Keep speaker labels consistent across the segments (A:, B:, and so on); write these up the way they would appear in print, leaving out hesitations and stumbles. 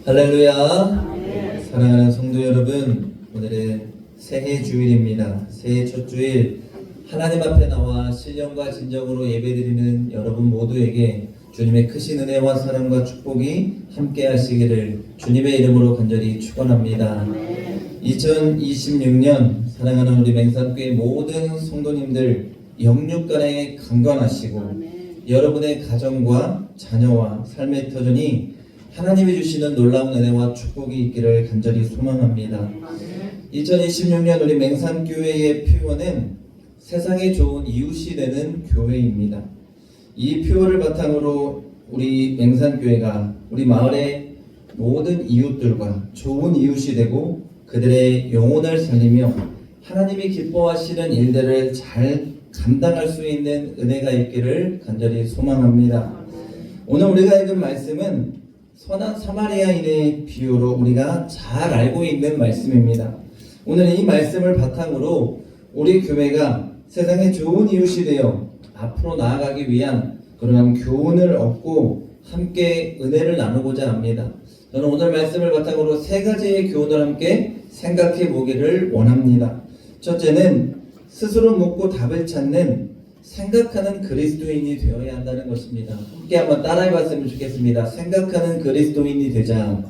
A: 할렐루야. 사랑하는 성도 여러분, 오늘은 새해 주일입니다. 새해 첫 주일 하나님 앞에 나와 신령과 진정으로 예배드리는 여러분 모두에게 주님의 크신 은혜와 사랑과 축복이 함께 하시기를 주님의 이름으로 간절히 축원합니다. 2026년 사랑하는 우리 맹산교회 모든 성도님들 영육간에 강건하시고 여러분의 가정과 자녀와 삶의 터전이 하나님이 주시는 놀라운 은혜와 축복이 있기를 간절히 소망합니다. 2026년 우리 맹산교회의 표어는 세상에 좋은 이웃이 되는 교회입니다. 이 표어를 바탕으로 우리 맹산교회가 우리 마을의 모든 이웃들과 좋은 이웃이 되고 그들의 영혼을 살리며 하나님이 기뻐하시는 일들을 잘 감당할 수 있는 은혜가 있기를 간절히 소망합니다. 오늘 우리가 읽은 말씀은 선한 사마리아인의 비유로 우리가 잘 알고 있는 말씀입니다. 오늘 이 말씀을 바탕으로 우리 교회가 세상에 좋은 이웃이 되어 앞으로 나아가기 위한 그러한 교훈을 얻고 함께 은혜를 나누고자 합니다. 저는 오늘 말씀을 바탕으로 세 가지의 교훈을 함께 생각해 보기를 원합니다. 첫째는 스스로 묻고 답을 찾는 생각하는 그리스도인이 되어야 한다는 것입니다. 함께 한번 따라해 봤으면 좋겠습니다. 생각하는 그리스도인이 되자.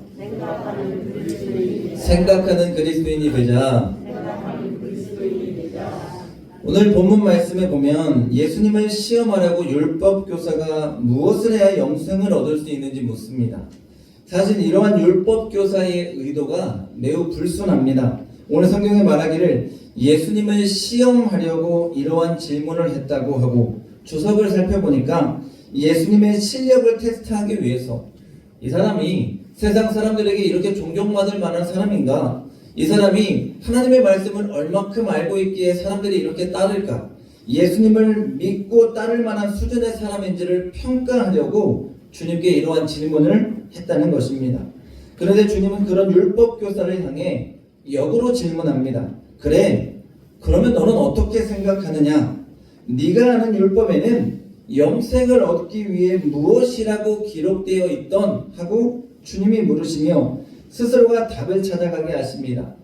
A: 생각하는 그리스도인이 되자. 오늘 본문 말씀에 보면 예수님을 시험하라고 율법교사가 무엇을 해야 영생을 얻을 수 있는지 묻습니다. 사실 이러한 율법교사의 의도가 매우 불순합니다. 오늘 성경에 말하기를 예수님을 시험하려고 이러한 질문을 했다고 하고 주석을 살펴보니까 예수님의 실력을 테스트하기 위해서 이 사람이 세상 사람들에게 이렇게 존경받을 만한 사람인가? 이 사람이 하나님의 말씀을 얼마큼 알고 있기에 사람들이 이렇게 따를까? 예수님을 믿고 따를 만한 수준의 사람인지를 평가하려고 주님께 이러한 질문을 했다는 것입니다. 그런데 주님은 그런 율법교사를 향해 역으로 질문합니다. 그래, 그러면 너는 어떻게 생각하느냐? 네가 아는 율법에는 영생을 얻기 위해 무엇이라고 기록되어 있던? 하고 주님이 물으시며 스스로가 답을 찾아가게 하십니다.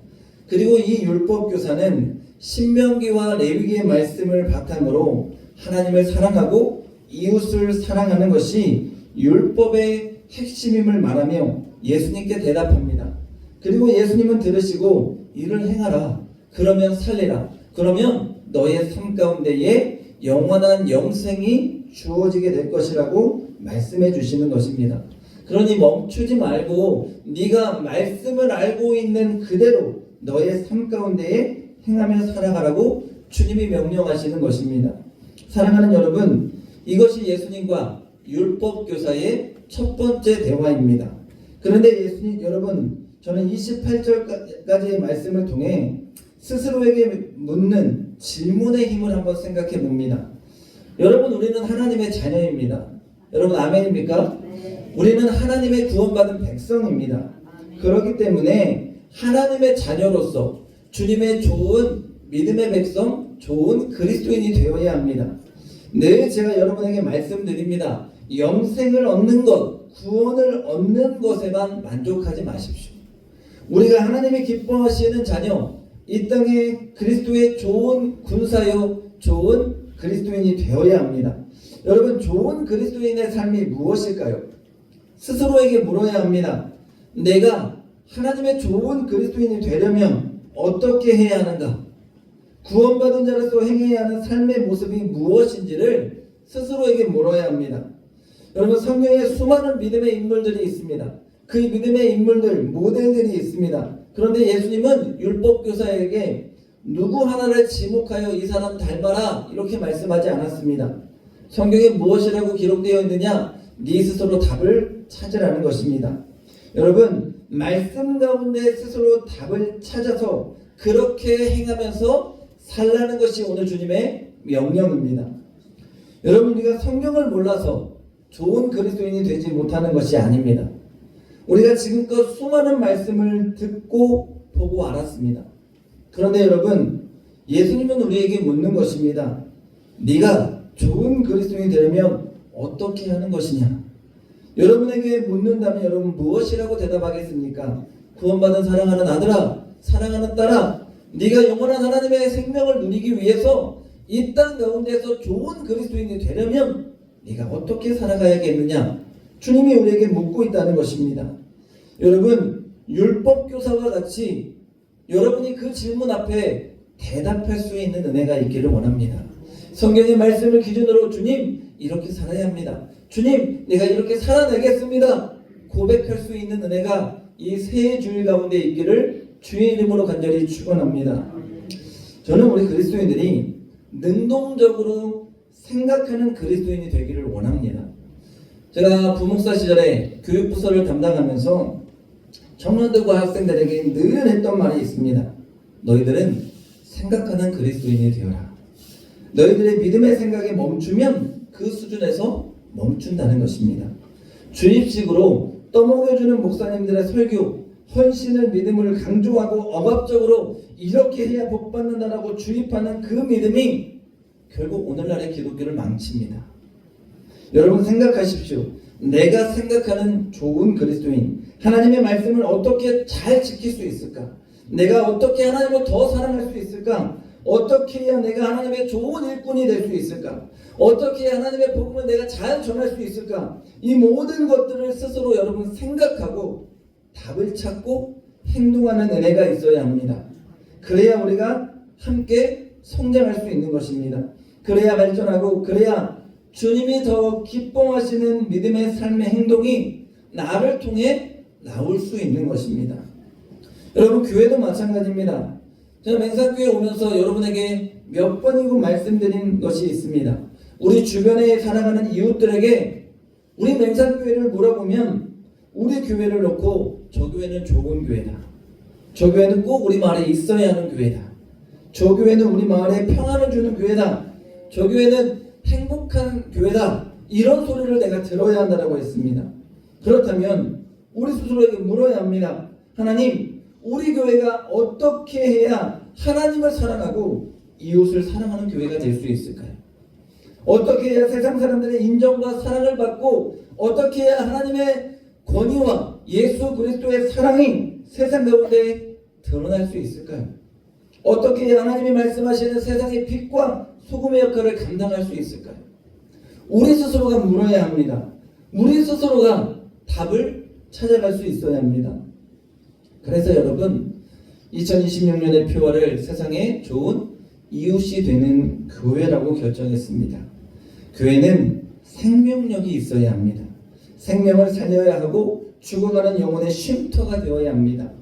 A: 그리고 이 율법교사는 신명기와 레위기의 말씀을 바탕으로 하나님을 사랑하고 이웃을 사랑하는 것이 율법의 핵심임을 말하며 예수님께 대답합니다. 그리고 예수님은 들으시고 이를 행하라. 그러면 살리라. 그러면 너의 삶 가운데에 영원한 영생이 주어지게 될 것이라고 말씀해 주시는 것입니다. 그러니 멈추지 말고 네가 말씀을 알고 있는 그대로 너의 삶 가운데에 행하며 살아가라고 주님이 명령하시는 것입니다. 사랑하는 여러분, 이것이 예수님과 율법교사의 첫 번째 대화입니다. 그런데 여러분, 저는 28절까지의 말씀을 통해 스스로에게 묻는 질문의 힘을 한번 생각해 봅니다. 여러분, 우리는 하나님의 자녀입니다. 여러분, 아멘입니까? 네. 우리는 하나님의 구원받은 백성입니다. 그렇기 때문에 하나님의 자녀로서 주님의 좋은 믿음의 백성, 좋은 그리스도인이 되어야 합니다. 늘 제가 여러분에게 말씀드립니다. 영생을 얻는 것, 구원을 얻는 것에만 만족하지 마십시오. 우리가 하나님이 기뻐하시는 자녀, 이 땅에 그리스도의 좋은 군사요, 좋은 그리스도인이 되어야 합니다. 여러분, 좋은 그리스도인의 삶이 무엇일까요? 스스로에게 물어야 합니다. 내가 하나님의 좋은 그리스도인이 되려면 어떻게 해야 하는가? 구원받은 자로서 행해야 하는 삶의 모습이 무엇인지를 스스로에게 물어야 합니다. 여러분, 성경에 수많은 믿음의 인물들이 있습니다. 그 믿음의 인물들, 모델들이 있습니다. 그런데 예수님은 율법교사에게 누구 하나를 지목하여 이 사람 닮아라 이렇게 말씀하지 않았습니다. 성경에 무엇이라고 기록되어 있느냐? 네 스스로 답을 찾으라는 것입니다. 여러분, 말씀 가운데 스스로 답을 찾아서 그렇게 행하면서 살라는 것이 오늘 주님의 명령입니다. 여러분, 우리가 성경을 몰라서 좋은 그리스도인이 되지 못하는 것이 아닙니다. 우리가 지금껏 수많은 말씀을 듣고 보고 알았습니다. 그런데 여러분, 예수님은 우리에게 묻는 것입니다. 네가 좋은 그리스도인이 되려면 어떻게 하는 것이냐? 여러분에게 묻는다면 여러분 무엇이라고 대답하겠습니까? 구원받은 사랑하는 아들아, 사랑하는 딸아, 네가 영원한 하나님의 생명을 누리기 위해서 이 땅 가운데서 좋은 그리스도인이 되려면 네가 어떻게 살아가야겠느냐? 주님이 우리에게 묻고 있다는 것입니다. 여러분, 율법교사와 같이 여러분이 그 질문 앞에 대답할 수 있는 은혜가 있기를 원합니다. 성경의 말씀을 기준으로 주님, 이렇게 살아야 합니다. 주님, 내가 이렇게 살아내겠습니다. 고백할 수 있는 은혜가 이 새 주일 가운데 있기를 주의 이름으로 간절히 축원합니다. 저는 우리 그리스도인들이 능동적으로 생각하는 그리스도인이 되기를 원합니다. 제가 부목사 시절에 교육부서를 담당하면서 청년들과 학생들에게 늘 했던 말이 있습니다. 너희들은 생각하는 그리스도인이 되어라. 너희들의 믿음의 생각에 멈추면 그 수준에서 멈춘다는 것입니다. 주입식으로 떠먹여주는 목사님들의 설교, 헌신을 믿음을 강조하고 억압적으로 이렇게 해야 복받는다라고 주입하는 그 믿음이 결국 오늘날의 기독교를 망칩니다. 여러분 생각하십시오. 내가 생각하는 좋은 그리스도인, 하나님의 말씀을 어떻게 잘 지킬 수 있을까? 내가 어떻게 하나님을 더 사랑할 수 있을까? 어떻게 해야 내가 하나님의 좋은 일꾼이 될 수 있을까? 어떻게 해야 하나님의 복음을 내가 잘 전할 수 있을까? 이 모든 것들을 스스로 여러분 생각하고 답을 찾고 행동하는 은혜가 있어야 합니다. 그래야 우리가 함께 성장할 수 있는 것입니다. 그래야 발전하고 그래야 주님이 더 기뻐하시는 믿음의 삶의 행동이 나를 통해 나올 수 있는 것입니다. 여러분 교회도 마찬가지입니다. 제가 맹산교회 오면서 여러분에게 몇 번이고 말씀드린 것이 있습니다. 우리 주변에 살아가는 이웃들에게 우리 맹산교회를 물어보면 우리 교회를 놓고 저 교회는 좋은 교회다. 저 교회는 꼭 우리 마을에 있어야 하는 교회다. 저 교회는 우리 마을에 평안을 주는 교회다. 저 교회는 행복한 교회다. 이런 소리를 내가 들어야 한다고 했습니다. 그렇다면 우리 스스로에게 물어야 합니다. 하나님, 우리 교회가 어떻게 해야 하나님을 사랑하고 이웃을 사랑하는 교회가 될 수 있을까요? 어떻게 해야 세상 사람들의 인정과 사랑을 받고 어떻게 해야 하나님의 권위와 예수 그리스도의 사랑이 세상 가운데 드러날 수 있을까요? 어떻게 해야 하나님이 말씀하시는 세상의 빛과 소금의 역할을 감당할 수 있을까요? 우리 스스로가 물어야 합니다. 우리 스스로가 답을 찾아갈 수 있어야 합니다. 그래서 여러분 2026년의 표어를 세상에 좋은 이웃이 되는 교회라고 결정했습니다. 교회는 생명력이 있어야 합니다. 생명을 살려야 하고 죽어가는 영혼의 쉼터가 되어야 합니다.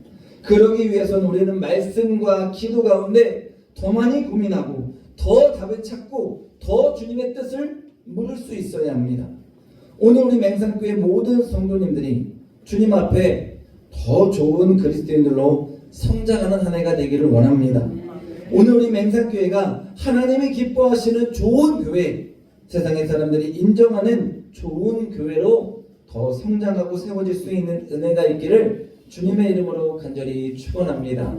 A: 그러기 위해서는 우리는 말씀과 기도 가운데 더 많이 고민하고 더 답을 찾고 더 주님의 뜻을 물을 수 있어야 합니다. 오늘 우리 맹산교회 모든 성도님들이 주님 앞에 더 좋은 그리스도인들로 성장하는 한 해가 되기를 원합니다. 오늘 우리 맹산교회가 하나님이 기뻐하시는 좋은 교회, 세상의 사람들이 인정하는 좋은 교회로 더 성장하고 세워질 수 있는 은혜가 있기를 주님의 이름으로 간절히 축원합니다.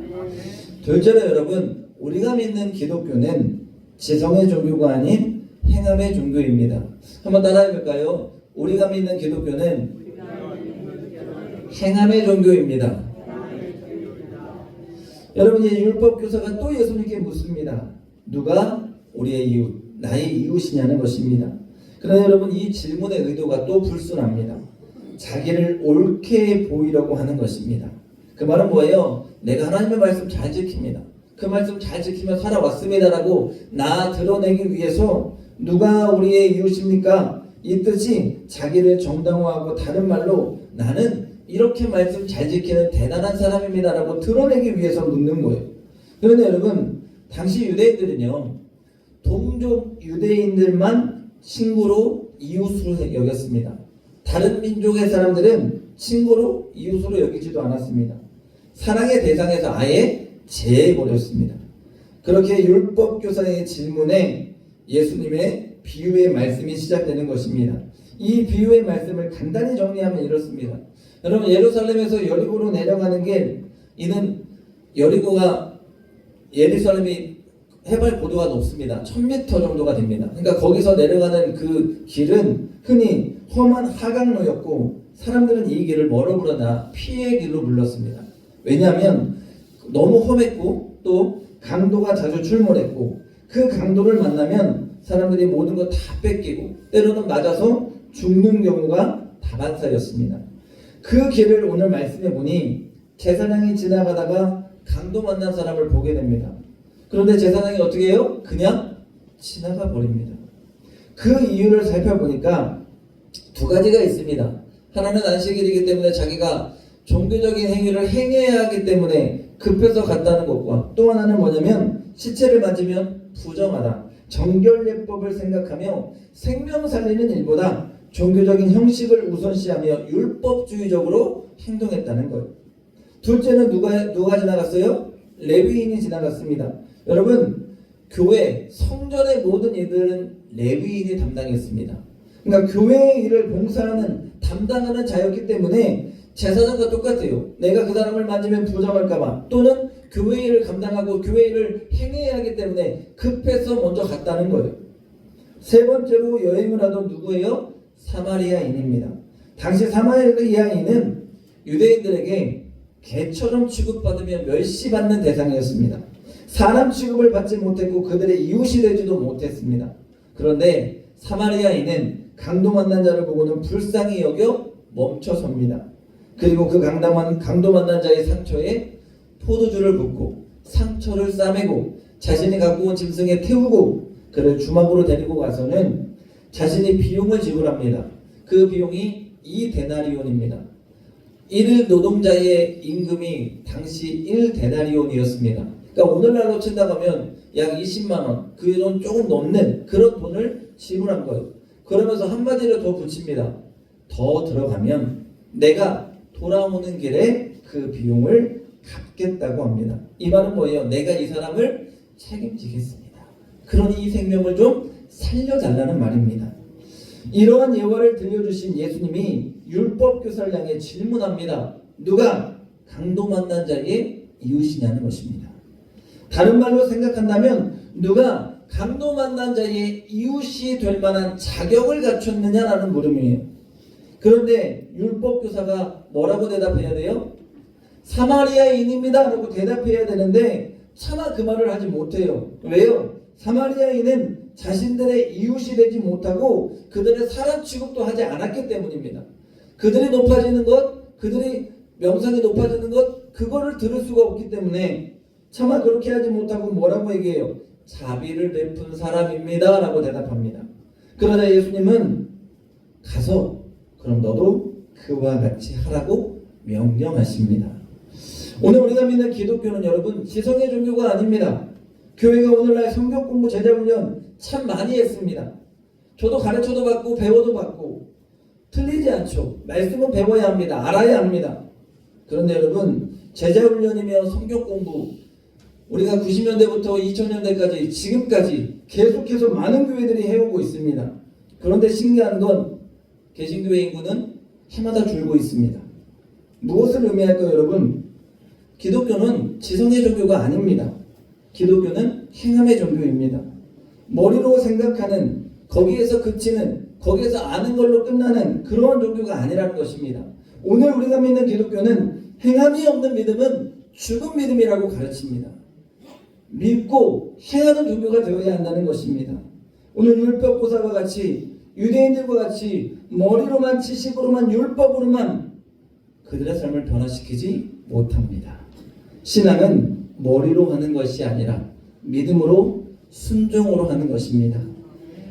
A: 둘째로 여러분, 우리가 믿는 기독교는 지성의 종교가 아닌 행함의 종교입니다. 한번 따라해 볼까요? 우리가 믿는 기독교는 행함의 종교입니다. 여러분, 이 율법교사가 또 예수님께 묻습니다. 누가 우리의 이웃, 나의 이웃이냐는 것입니다. 그러나 여러분, 이 질문의 의도가 또 불순합니다. 자기를 옳게 보이려고 하는 것입니다. 그 말은 뭐예요? 내가 하나님의 말씀 잘 지킵니다. 그 말씀 잘 지키며 살아왔습니다라고 나 드러내기 위해서 누가 우리의 이웃입니까? 이 뜻이 자기를 정당화하고 다른 말로 나는 이렇게 말씀 잘 지키는 대단한 사람입니다라고 드러내기 위해서 묻는 거예요. 그런데 여러분, 당시 유대인들은요, 동족 유대인들만 친구로 이웃으로 여겼습니다. 다른 민족의 사람들은 친구로 이웃으로 여기지도 않았습니다. 사랑의 대상에서 아예 제해버렸습니다. 그렇게 율법교사의 질문에 예수님의 비유의 말씀이 시작되는 것입니다. 이 비유의 말씀을 간단히 정리하면 이렇습니다. 여러분, 예루살렘에서 여리고로 내려가는 길, 이는 여리고가 예루살렘이 해발 고도가 높습니다. 1000m 정도가 됩니다. 그러니까 거기서 내려가는 그 길은 흔히 험한 하강로였고 사람들은 이 길을 뭐로 부르나 피의 길로 불렀습니다. 왜냐하면 너무 험했고 또 강도가 자주 출몰했고 그 강도를 만나면 사람들이 모든 거 다 뺏기고 때로는 맞아서 죽는 경우가 다반사였습니다. 그 길을 오늘 말씀해 보니 제사장이 지나가다가 강도 만난 사람을 보게 됩니다. 그런데 제사장이 어떻게 해요? 그냥 지나가 버립니다. 그 이유를 살펴보니까 두 가지가 있습니다. 하나는 안식일이기 때문에 자기가 종교적인 행위를 행해야 하기 때문에 급해서 간다는 것과 또 하나는 뭐냐면 시체를 맞으면 부정하다. 정결예법을 생각하며 생명 살리는 일보다 종교적인 형식을 우선시하며 율법주의적으로 행동했다는 거예요. 둘째는 누가 지나갔어요? 레위인이 지나갔습니다. 여러분, 교회, 성전의 모든 일들은 레위인이 담당했습니다. 그러니까 교회의 일을 봉사하는, 담당하는 자였기 때문에 제사장과 똑같아요. 내가 그 사람을 만지면 부정할까봐 또는 교회 일을 감당하고 교회 일을 행해야 하기 때문에 급해서 먼저 갔다는 거예요. 세 번째로 여행을 하던 누구예요? 사마리아인입니다. 당시 사마리아인은 유대인들에게 개처럼 취급받으며 멸시받는 대상이었습니다. 사람 취급을 받지 못했고 그들의 이웃이 되지도 못했습니다. 그런데 사마리아인은 강도 만난 자를 보고는 불쌍히 여겨 멈춰섭니다. 그리고 그 강도 만난 자의 상처에 포도주를 붓고 상처를 싸매고 자신이 갖고 온 짐승에 태우고 그를 주막으로 데리고 가서는 자신이 비용을 지불합니다. 그 비용이 2데나리온입니다. 1일 노동자의 임금이 당시 1데나리온이었습니다. 그러니까 오늘날로 친다고 하면 약 20만원, 그 돈 조금 넘는 그런 돈을 지불한 거예요. 그러면서 한마디를 더 붙입니다. 더 들어가면 내가 돌아오는 길에 그 비용을 갚겠다고 합니다. 이 말은 뭐예요? 내가 이 사람을 책임지겠습니다. 그러니 이 생명을 좀 살려달라는 말입니다. 이러한 예화를 들려주신 예수님이 율법교사를 향해 질문합니다. 누가 강도 만난 자의 이웃이냐는 것입니다. 다른 말로 생각한다면 누가 강도 만난 자의 이웃이 될 만한 자격을 갖췄느냐라는 물음이에요. 그런데 율법교사가 뭐라고 대답해야 돼요? 사마리아인입니다 라고 대답해야 되는데 차마 그 말을 하지 못해요. 왜요? 사마리아인은 자신들의 이웃이 되지 못하고 그들의 사람 취급도 하지 않았기 때문입니다. 그들이 높아지는 것, 그들이 명성이 높아지는 것, 그거를 들을 수가 없기 때문에 차마 그렇게 하지 못하고 뭐라고 얘기해요? 자비를 베푼 사람입니다 라고 대답합니다. 그러자 예수님은 가서 그럼 너도 그와 같이 하라고 명령하십니다. 오늘 우리가 믿는 기독교는 여러분 지성의 종교가 아닙니다. 교회가 오늘날 성경 공부 제자훈련 참 많이 했습니다. 저도 가르쳐도 받고 배워도 받고 틀리지 않죠. 말씀은 배워야 합니다. 알아야 합니다. 그런데 여러분 제자훈련이며 성경 공부 우리가 90년대부터 2000년대까지 지금까지 계속해서 많은 교회들이 해오고 있습니다. 그런데 신기한 건 개신교회 인구는 해마다 줄고 있습니다. 무엇을 의미할까요 여러분? 기독교는 지성의 종교가 아닙니다. 기독교는 행함의 종교입니다. 머리로 생각하는, 거기에서 그치는, 거기에서 아는 걸로 끝나는 그런 종교가 아니라는 것입니다. 오늘 우리가 믿는 기독교는 행함이 없는 믿음은 죽은 믿음이라고 가르칩니다. 믿고 행하는 종교가 되어야 한다는 것입니다. 오늘 율법교사와 같이 유대인들과 같이 머리로만 지식으로만 율법으로만 그들의 삶을 변화시키지 못합니다. 신앙은 머리로 하는 것이 아니라 믿음으로 순종으로 하는 것입니다.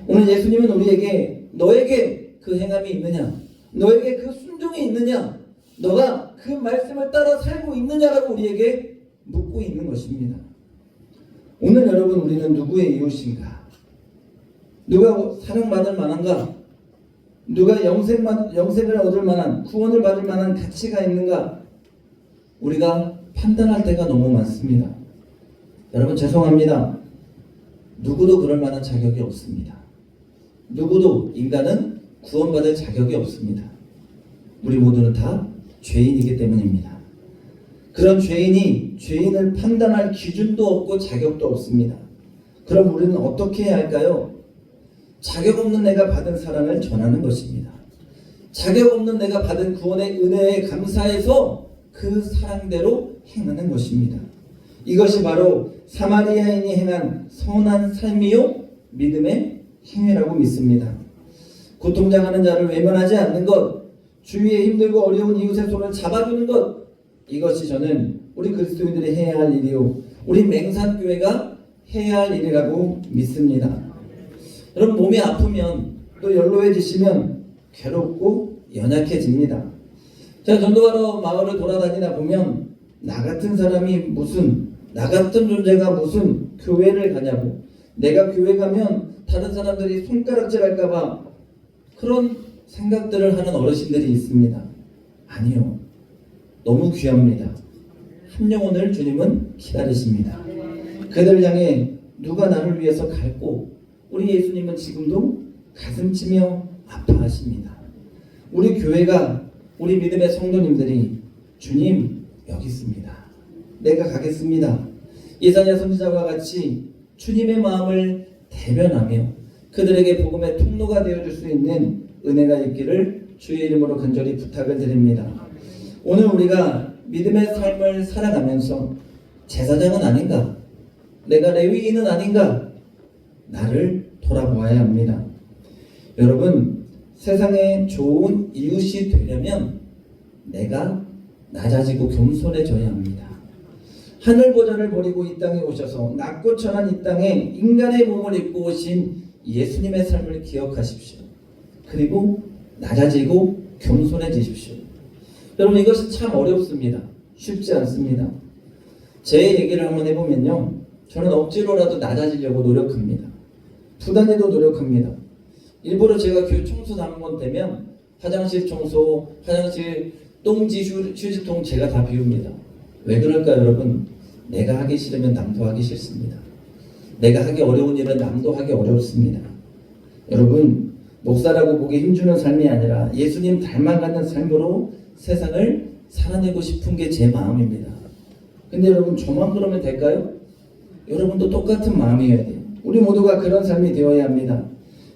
A: 오늘 예수님은 우리에게 너에게 그 행함이 있느냐, 너에게 그 순종이 있느냐, 너가 그 말씀을 따라 살고 있느냐라고 우리에게 묻고 있는 것입니다. 오늘 여러분 우리는 누구의 이웃인가? 누가 사랑받을 만한가? 누가 영생을 얻을 만한, 구원을 받을 만한 가치가 있는가? 우리가 판단할 때가 너무 많습니다. 여러분 죄송합니다. 누구도 그럴 만한 자격이 없습니다. 누구도 인간은 구원받을 자격이 없습니다. 우리 모두는 다 죄인이기 때문입니다. 그런 죄인이 죄인을 판단할 기준도 없고 자격도 없습니다. 그럼 우리는 어떻게 해야 할까요? 자격 없는 내가 받은 사랑을 전하는 것입니다. 자격 없는 내가 받은 구원의 은혜에 감사해서 그 사랑대로 행하는 것입니다. 이것이 바로 사마리아인이 행한 선한 삶이요 믿음의 행위라고 믿습니다. 고통당하는 자를 외면하지 않는 것, 주위에 힘들고 어려운 이웃의 손을 잡아주는 것, 이것이 저는 우리 그리스도인들이 해야 할 일이요 우리 맹산교회가 해야 할 일이라고 믿습니다. 여러분, 몸이 아프면 또 연로해지시면 괴롭고 연약해집니다. 제가 전도하러 마을을 돌아다니다 보면 나 같은 사람이 무슨, 나 같은 존재가 무슨 교회를 가냐고, 내가 교회 가면 다른 사람들이 손가락질 할까봐 그런 생각들을 하는 어르신들이 있습니다. 아니요, 너무 귀합니다. 한 영혼을 주님은 기다리십니다. 그들을 향해 누가 나를 위해서 갈고, 우리 예수님은 지금도 가슴치며 아파하십니다. 우리 교회가, 우리 믿음의 성도님들이 주님 여기 있습니다, 내가 가겠습니다, 이사야 선지자와 같이 주님의 마음을 대변하며 그들에게 복음의 통로가 되어줄 수 있는 은혜가 있기를 주의 이름으로 간절히 부탁을 드립니다. 오늘 우리가 믿음의 삶을 살아가면서 제사장은 아닌가, 내가 레위인은 아닌가, 나를 돌아보아야 합니다. 여러분, 세상에 좋은 이웃이 되려면 내가 낮아지고 겸손해져야 합니다. 하늘 보좌를 버리고 이 땅에 오셔서 낮고 천한 이 땅에 인간의 몸을 입고 오신 예수님의 삶을 기억하십시오. 그리고 낮아지고 겸손해지십시오. 여러분, 이것이 참 어렵습니다. 쉽지 않습니다. 제 얘기를 한번 해보면요, 저는 억지로라도 낮아지려고 노력합니다. 부단히도 노력합니다. 일부러 제가 교회 청소 한번 되면 화장실 청소, 화장실 똥지 휴지통 제가 다 비웁니다. 왜 그럴까요, 여러분? 내가 하기 싫으면 남도 하기 싫습니다. 내가 하기 어려운 일은 남도 하기 어렵습니다. 여러분, 목사라고 보기 힘주는 삶이 아니라 예수님 닮아가는 삶으로 세상을 살아내고 싶은 게 제 마음입니다. 근데 여러분, 저만 그러면 될까요? 여러분도 똑같은 마음이어야 돼요. 우리 모두가 그런 삶이 되어야 합니다.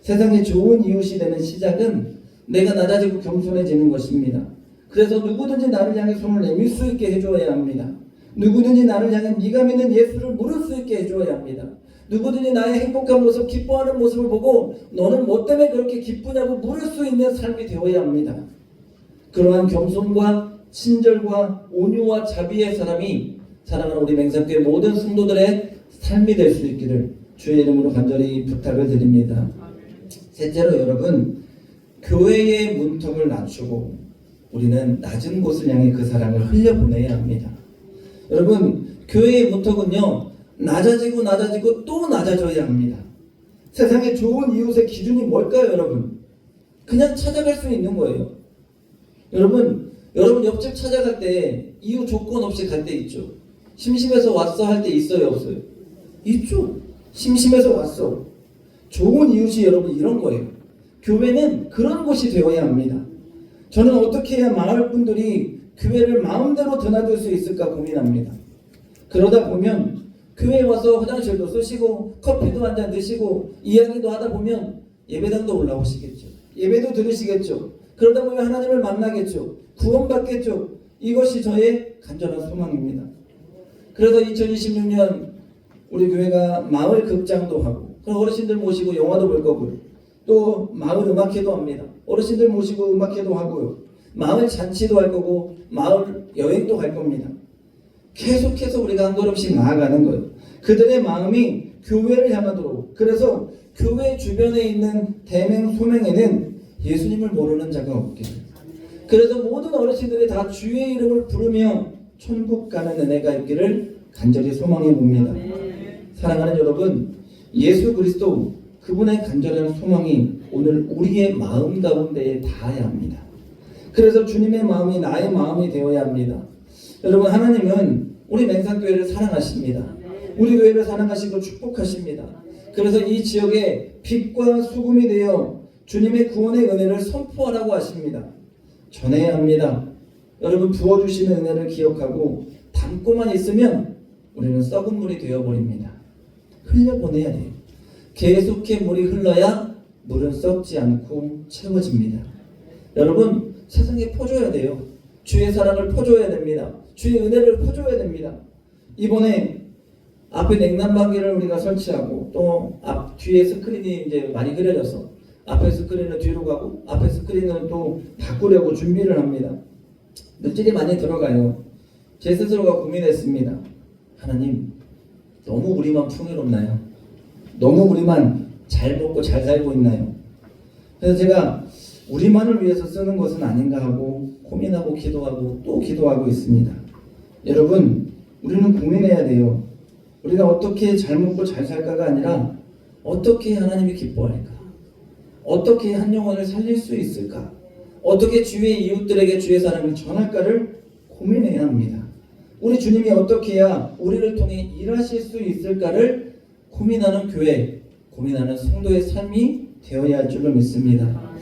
A: 세상에 좋은 이웃이 되는 시작은 내가 낮아지고 겸손해지는 것입니다. 그래서 누구든지 나를 향해 손을 내밀 수 있게 해줘야 합니다. 누구든지 나를 향해 네가 믿는 예수를 물을 수 있게 해줘야 합니다. 누구든지 나의 행복한 모습, 기뻐하는 모습을 보고 너는 뭐 때문에 그렇게 기쁘냐고 물을 수 있는 삶이 되어야 합니다. 그러한 겸손과 친절과 온유와 자비의 사람이 사랑하는 우리 맹산교회 모든 성도들의 삶이 될 수 있기를 주의 이름으로 간절히 부탁을 드립니다. 셋째로, 여러분, 교회의 문턱을 낮추고 우리는 낮은 곳을 향해 그 사랑을 흘려보내야 합니다. 여러분, 교회의 문턱은요, 낮아지고 또 낮아져야 합니다. 세상에 좋은 이웃의 기준이 뭘까요, 여러분? 그냥 찾아갈 수 있는 거예요. 여러분 옆집 찾아갈 때 이유 조건 없이 갈 때 있죠. 심심해서 왔어 할 때 있어요, 없어요? 있죠. 심심해서 왔어. 좋은 이웃이 여러분 이런 거예요. 교회는 그런 곳이 되어야 합니다. 저는 어떻게 해야 마을 분들이 교회를 마음대로 드나들 수 있을까 고민합니다. 그러다 보면 교회에 와서 화장실도 쓰시고 커피도 한잔 드시고 이야기도 하다 보면 예배당도 올라오시겠죠. 예배도 들으시겠죠. 그러다 보면 하나님을 만나겠죠. 구원받겠죠. 이것이 저의 간절한 소망입니다. 그래서 2026년 우리 교회가 마을 극장도 하고, 그럼 어르신들 모시고 영화도 볼 거고요. 또 마을 음악회도 합니다. 어르신들 모시고 음악회도 하고요. 마을 잔치도 할 거고 마을 여행도 갈 겁니다. 계속해서 우리가 한 걸음씩 나아가는 거예요. 그들의 마음이 교회를 향하도록. 그래서 교회 주변에 있는 대맹 소맹에는 예수님을 모르는 자가 없기를. 그래서 모든 어르신들이 다 주의 이름을 부르며 천국 가는 은혜가 있기를 간절히 소망해 봅니다. 사랑하는 여러분, 예수 그리스도 그분의 간절한 소망이 오늘 우리의 마음 가운데에 닿아야 합니다. 그래서 주님의 마음이 나의 마음이 되어야 합니다. 여러분, 하나님은 우리 맹산교회를 사랑하십니다. 우리 교회를 사랑하시고 축복하십니다. 그래서 이 지역에 빛과 소금이 되어 주님의 구원의 은혜를 선포하라고 하십니다. 전해야 합니다. 여러분, 부어주시는 은혜를 기억하고 담고만 있으면 우리는 썩은 물이 되어버립니다. 흘려보내야 돼요. 계속해 물이 흘러야 물은 썩지 않고 채워집니다. 여러분, 세상에 퍼줘야 돼요. 주의 사랑을 퍼줘야 됩니다. 주의 은혜를 퍼줘야 됩니다. 이번에 앞에 냉난방기를 우리가 설치하고 또 뒤에 스크린이 이제 많이 흐려져서 앞에 스크린은 뒤로 가고 앞에 스크린은 또 바꾸려고 준비를 합니다. 물질이 많이 들어가요. 제 스스로가 고민했습니다. 하나님, 너무 우리만 풍요롭나요? 너무 우리만 잘 먹고 잘 살고 있나요? 그래서 제가 우리만을 위해서 쓰는 것은 아닌가 하고 고민하고 기도하고 또 기도하고 있습니다. 여러분, 우리는 고민해야 돼요. 우리가 어떻게 잘 먹고 잘 살까가 아니라 어떻게 하나님이 기뻐할까? 어떻게 한 영혼을 살릴 수 있을까? 어떻게 주위의 이웃들에게 주의 사랑을 전할까를 고민해야 합니다. 우리 주님이 어떻게 해야 우리를 통해 일하실 수 있을까를 고민하는 교회, 고민하는 성도의 삶이 되어야 할 줄로 믿습니다.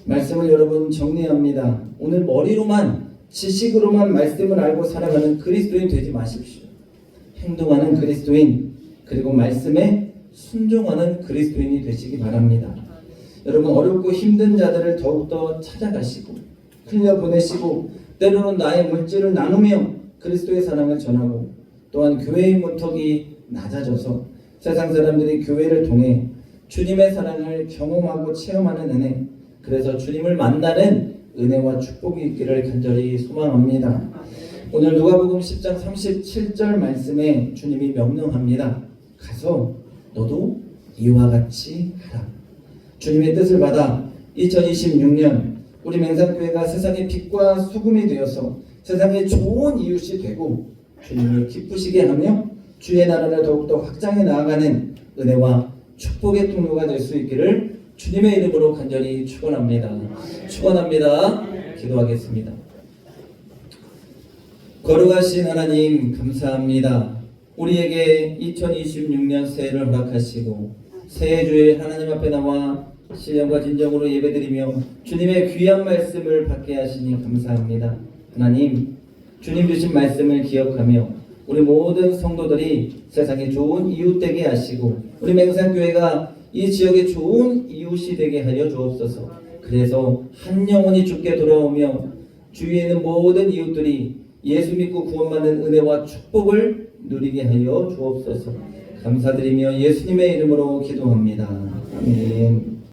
A: 말씀을 여러분 정리합니다. 오늘 머리로만 지식으로만 말씀을 알고 살아가는 그리스도인 되지 마십시오. 행동하는 그리스도인, 그리고 말씀에 순종하는 그리스도인이 되시기 바랍니다. 여러분, 어렵고 힘든 자들을 더욱더 찾아가시고 흘려보내시고 때로는 나의 물질을 나누며 그리스도의 사랑을 전하고 또한 교회의 문턱이 낮아져서 세상 사람들이 교회를 통해 주님의 사랑을 경험하고 체험하는 은혜, 그래서 주님을 만나는 은혜와 축복이 있기를 간절히 소망합니다. 오늘 누가복음 10장 37절 말씀에 주님이 명령합니다. 가서 너도 이와 같이 하라. 주님의 뜻을 받아 2026년 우리 맹산교회가 세상의 빛과 소금이 되어서 세상에 좋은 이웃이 되고 주님을 기쁘시게 하며 주의 나라를 더욱더 확장해 나아가는 은혜와 축복의 통로가 될 수 있기를 주님의 이름으로 간절히 축원합니다. 축원합니다. 기도하겠습니다. 거룩하신 하나님, 감사합니다. 우리에게 2026년 새해를 허락하시고 새해 주일 하나님 앞에 나와 신령과 진정으로 예배드리며 주님의 귀한 말씀을 받게 하시니 감사합니다. 하나님, 주님 주신 말씀을 기억하며 우리 모든 성도들이 세상에 좋은 이웃 되게 하시고 우리 맹산교회가 이 지역에 좋은 이웃이 되게 하여 주옵소서. 그래서 한 영혼이 주께 돌아오며 주위에 있는 모든 이웃들이 예수 믿고 구원받는 은혜와 축복을 누리게 하여 주옵소서. 감사드리며 예수님의 이름으로 기도합니다. 아멘.